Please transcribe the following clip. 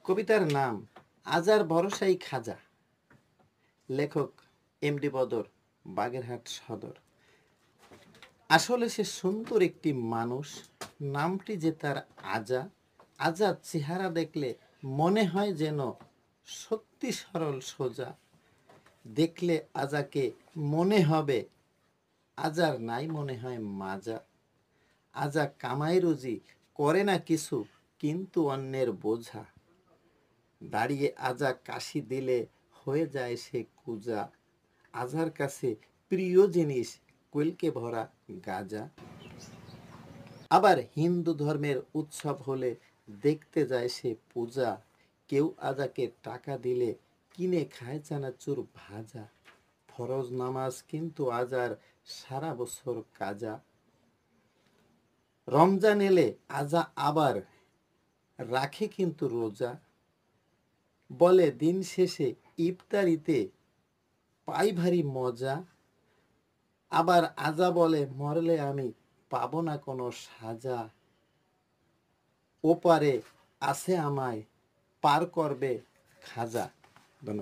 কবিতার নাম আজার ভরসাই খাজা। লেখক এমডি বদর, বাগেরহাট সদর। আসলে সে সুন্দর একটি মানুষ, নামটি যে তার আজা। আজার চেহারা দেখলে মনে হয় যেন সত্যি সরল সোজা। দেখলে আজাকে মনে হবে আজার নাই মনে হয় মাজা। আজা কামাই রুজি করে না কিছু, কিন্তু অন্যের বোঝা। দাঁড়িয়ে আজা কাশি দিলে হয়ে যায় সে কুজা। আজার কাছে প্রিয় জিনিস কইলকে ভরা গাজা। আবার হিন্দু ধর্মের উৎসব হলে দেখতে যায় সে পূজা। কেউ আজাকে টাকা দিলে কিনে খায় চানাচুর ভাজা। ফরজ নামাজ কিন্তু আজার সারা বছর কাজা। রমজান এলে আজা আবার রাখে কিন্তু রোজা। বলে দিন শেষে ইফতারিতে পাই ভারী মজা। আবার আজা বলে মরলে আমি পাবো না কোনো সাজা। ওপারে আছে আমায় পার করবে খাজা।